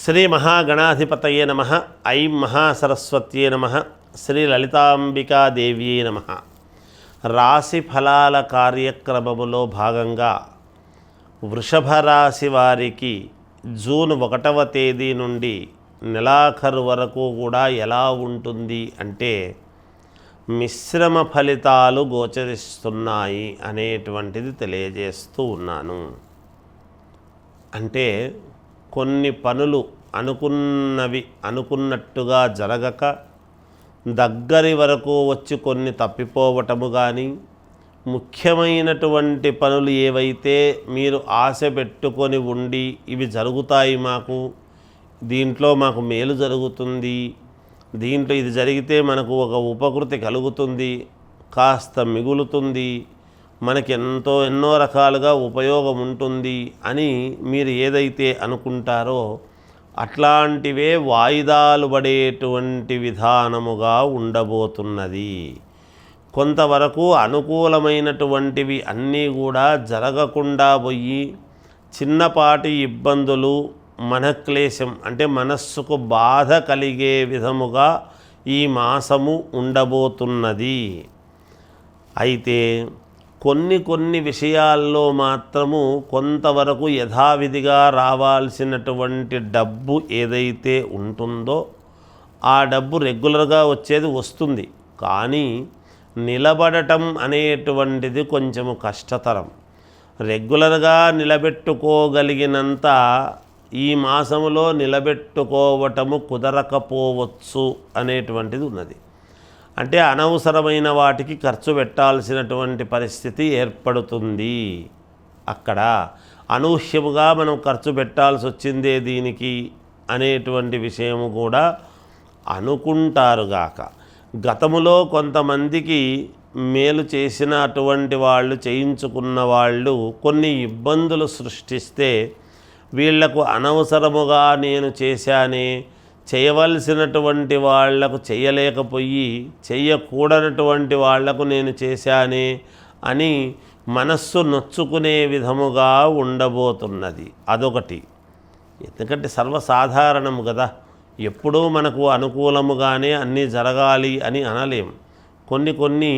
శ్రీ మహాగణాధిపతయే నమః. ఐం మహాసరస్వత్యే నమః. శ్రీ లలితాంబికాదేవ్యే నమః. రాశి ఫలాల కార్యక్రమములో భాగంగా వృషభ రాశి వారికి జూన్ 1వ తేదీ నుండి నెలాఖరు వరకు కూడా ఎలా ఉంటుంది అంటే మిశ్రమ ఫలితాలు గోచరిస్తున్నాయి అనేటువంటిది తెలియజేస్తూ ఉన్నాను. అంటే కొన్ని పనులు అనుకున్నట్టుగా జరగక దగ్గరి వరకు వచ్చి కొన్ని తప్పిపోవటము కానీ, ముఖ్యమైనటువంటి పనులు ఏవైతే మీరు ఆశ పెట్టుకొని ఉండి ఇవి జరుగుతాయి, దీంట్లో మాకు మేలు జరుగుతుంది, దీంట్లో ఇది జరిగితే మనకు ఒక ఉపకృతి కలుగుతుంది, కాస్త మిగులుతుంది, మనకి ఎన్నో రకాలుగా ఉపయోగం ఉంటుంది అని మీరు ఏదైతే అనుకుంటారో అట్లాంటివే వాయిదాలు పడేటువంటి విధానముగా ఉండబోతున్నది. కొంతవరకు అనుకూలమైనటువంటివి అన్నీ కూడా జరగకుండా పోయి చిన్నపాటి ఇబ్బందులు, మనక్లేశం అంటే మనస్సుకు బాధ కలిగే విధముగా ఈ మాసము ఉండబోతున్నది. అయితే కొన్ని విషయాల్లో మాత్రము కొంతవరకు యథావిధిగా రావాల్సినటువంటి డబ్బు ఏదైతే ఉంటుందో ఆ డబ్బు రెగ్యులర్గా వస్తుంది. కానీ నిలబడటం అనేటువంటిది కొంచెము కష్టతరం. రెగ్యులర్గా నిలబెట్టుకోగలిగినంత ఈ మాసములో నిలబెట్టుకోవటము కుదరకపోవచ్చు అనేటువంటిది ఉన్నది. అంటే అనవసరమైన వాటికి ఖర్చు పెట్టాల్సినటువంటి పరిస్థితి ఏర్పడుతుంది. అక్కడ అనూహ్యముగా మనం ఖర్చు పెట్టాల్సి వచ్చిందే దీనికి అనేటువంటి విషయము కూడా అనుకుంటారుగాక. గతములో కొంతమందికి మేలు చేసిన అటువంటి వాళ్ళు, చేయించుకున్న వాళ్ళు కొన్ని ఇబ్బందులు సృష్టిస్తే వీళ్లకు అనవసరముగా నేను చేశానే, చేయవలసినటువంటి వాళ్లకు చేయలేకపోయి చేయకూడనటువంటి వాళ్లకు నేను చేశానే అని మనస్సు నొచ్చుకునే విధముగా ఉండబోతున్నది. అదొకటి. ఎందుకంటే సర్వసాధారణము కదా, ఎప్పుడూ మనకు అనుకూలముగానే అన్నీ జరగాలి అని అనలేం. కొన్ని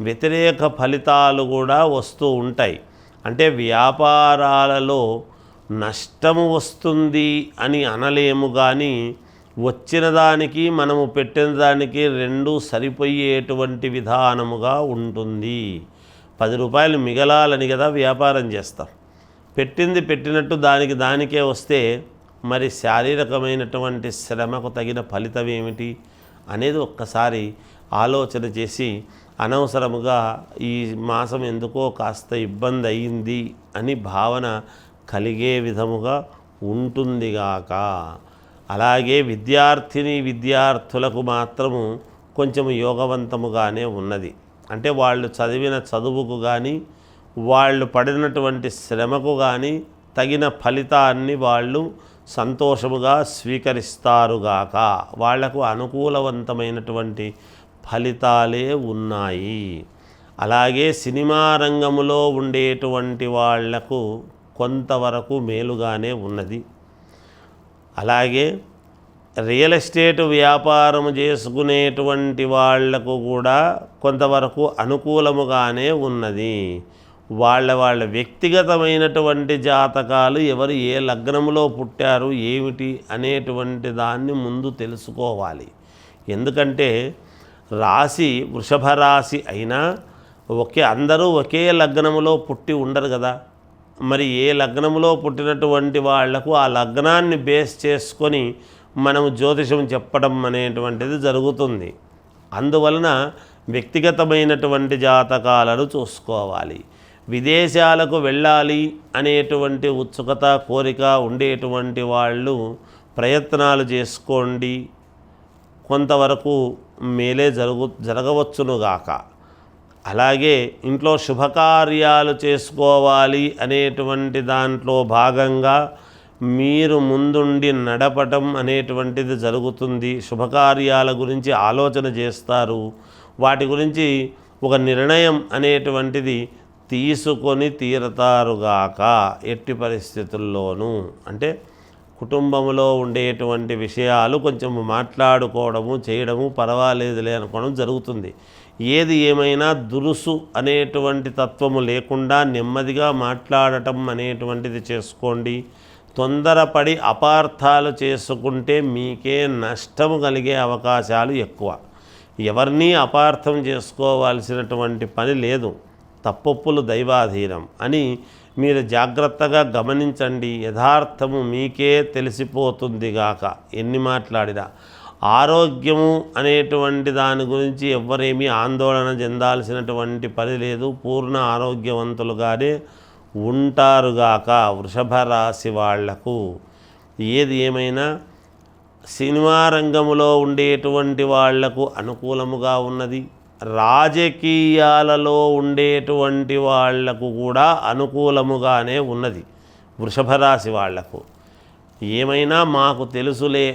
వ్యతిరేక ఫలితాలు కూడా వస్తూ ఉంటాయి. అంటే వ్యాపారాలలో నష్టము వస్తుంది అని అనలేము, కానీ వచ్చిన దానికి మనము పెట్టిన దానికి రెండూ సరిపోయేటువంటి విధానముగా ఉంటుంది. 10 రూపాయలు మిగలాలని కదా వ్యాపారం చేస్తాం. పెట్టింది పెట్టినట్టు దానికే వస్తే మరి శారీరకమైనటువంటి శ్రమకు తగిన ఫలితం ఏమిటి అనేది ఒక్కసారి ఆలోచన చేసి అనవసరముగా ఈ మాసం ఎందుకో కాస్త ఇబ్బంది అయింది అని భావన కలిగే విధముగా ఉంటుందిగాక. అలాగే విద్యార్థులకు మాత్రము కొంచెం యోగవంతముగానే ఉన్నది. అంటే వాళ్ళు చదివిన చదువుకు కానీ, వాళ్ళు పడినటువంటి శ్రమకు కానీ తగిన ఫలితాన్ని వాళ్ళు సంతోషముగా స్వీకరిస్తారుగాక. వాళ్లకు అనుకూలవంతమైనటువంటి ఫలితాలే ఉన్నాయి. అలాగే సినిమా రంగములో ఉండేటువంటి వాళ్లకు కొంతవరకు మేలుగానే ఉన్నది. అలాగే రియల్ ఎస్టేట్ వ్యాపారం చేసుకునేటువంటి వాళ్లకు కూడా కొంతవరకు అనుకూలముగానే ఉన్నది. వాళ్ళ వ్యక్తిగతమైనటువంటి జాతకాలు, ఎవరు ఏ లగ్నములో పుట్టారు ఏమిటి అనేటువంటి దాన్ని ముందు తెలుసుకోవాలి. ఎందుకంటే రాశి వృషభ రాశి అయినా అందరూ ఒకే లగ్నములో పుట్టి ఉండరు కదా. మరి ఏ లగ్నములో పుట్టినటువంటి వాళ్లకు ఆ లగ్నాన్ని బేస్ చేసుకొని మనము జ్యోతిషం చెప్పడం అనేటువంటిది జరుగుతుంది. అందువలన వ్యక్తిగతమైనటువంటి జాతకాలను చూసుకోవాలి. విదేశాలకు వెళ్ళాలి అనేటువంటి ఉత్సుకత, కోరిక ఉండేటువంటి వాళ్ళు ప్రయత్నాలు చేసుకోండి. కొంతవరకు మేలే జరగవచ్చునుగాక. అలాగే ఇంట్లో శుభకార్యాలు చేసుకోవాలి అనేటువంటి దాంట్లో భాగంగా మీరు ముందుండి నడపటం అనేటువంటిది జరుగుతుంది. శుభకార్యాల గురించి ఆలోచన చేస్తారు. వాటి గురించి ఒక నిర్ణయం అనేటువంటిది తీసుకొని తీరతారుగాక. ఎట్టి పరిస్థితుల్లోనూ అంటే కుటుంబంలో ఉండేటువంటి విషయాలు కొంచెం మాట్లాడుకోవడము చేయడము పర్వాలేదులే అనుకోవడం జరుగుతుంది. ఏది ఏమైనా దురుసు అనేటువంటి తత్వము లేకుండా నెమ్మదిగా మాట్లాడటం అనేటువంటిది చేసుకోండి. తొందరపడి అపార్థాలు చేసుకుంటే మీకే నష్టము కలిగే అవకాశాలు ఎక్కువ. ఎవరినీ అపార్థం చేసుకోవాల్సినటువంటి పని లేదు. తప్పొప్పులు దైవాధీనం అని మీరు జాగ్రత్తగా గమనించండి. యథార్థము మీకే తెలిసిపోతుంది గాక. ఎన్ని మాట్లాడినా ఆరోగ్యము అనేటువంటి దాని గురించి ఎవ్వరేమీ ఆందోళన చెందాల్సినటువంటి పని లేదు. పూర్ణ ఆరోగ్యవంతులుగానే ఉంటారుగాక. వృషభ రాశి వాళ్లకు ఏది ఏమైనా సినిమా రంగంలో ఉండేటువంటి వాళ్లకు అనుకూలముగా ఉన్నది. రాజకీయాలలో ఉండేటువంటి వాళ్లకు కూడా అనుకూలముగానే ఉన్నది. వృషభ రాశి వాళ్లకు ఏమైనా మాకు తెలుసులే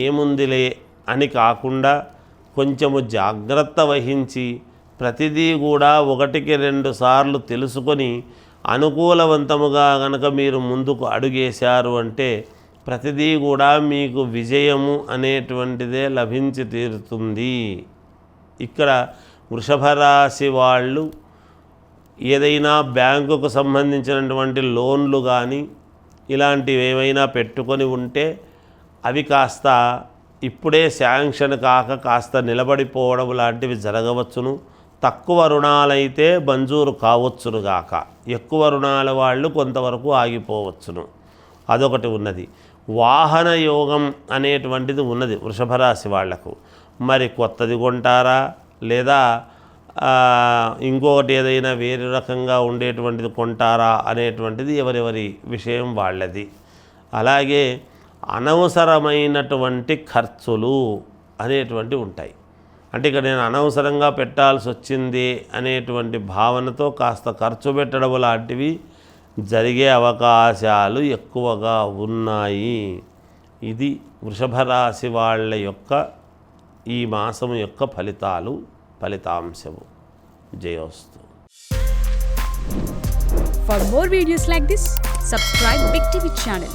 ఏముందిలే అని కాకుండా కొంచెము జాగ్రత్త వహించి ప్రతిదీ కూడా 1-2 సార్లు తెలుసుకొని అనుకూలవంతముగా గనక మీరు ముందుకు అడుగేశారు అంటే ప్రతిదీ కూడా మీకు విజయము అనేటువంటిదే లభించి తీరుతుంది. ఇక్కడ వృషభ రాశి వాళ్ళు ఏదైనా బ్యాంకుకు సంబంధించినటువంటి లోన్లు కానీ ఇలాంటివి ఏమైనా పెట్టుకొని ఉంటే అవి కాస్త ఇప్పుడే శాంక్షన్ కాస్త నిలబడిపోవడం లాంటివి జరగవచ్చును. తక్కువ రుణాలైతే మంజూరు కావచ్చును గాక. ఎక్కువ రుణాల వాళ్ళు కొంతవరకు ఆగిపోవచ్చును. అదొకటి ఉన్నది. వాహన యోగం అనేటువంటిది ఉన్నది వృషభ రాశి వాళ్లకు. మరి కొత్తది కొంటారా లేదా ఇంకొకటి ఏదైనా వేరే రకంగా ఉండేటువంటిది కొంటారా అనేటువంటిది ఎవరెవరి విషయం వాళ్ళది. అలాగే అనవసరమైనటువంటి ఖర్చులు అనేటువంటివి ఉంటాయి. అంటే ఇక్కడ నేను అనవసరంగా పెట్టాల్సి వచ్చింది అనేటువంటి భావనతో కాస్త ఖర్చు పెట్టడం లాంటివి జరిగే అవకాశాలు ఎక్కువగా ఉన్నాయి. ఇది వృషభ రాశి వాళ్ళ యొక్క ఈ మాసము యొక్క ఫలితాంశము. జయోస్తు. For more videos like this, subscribe Big TV channel.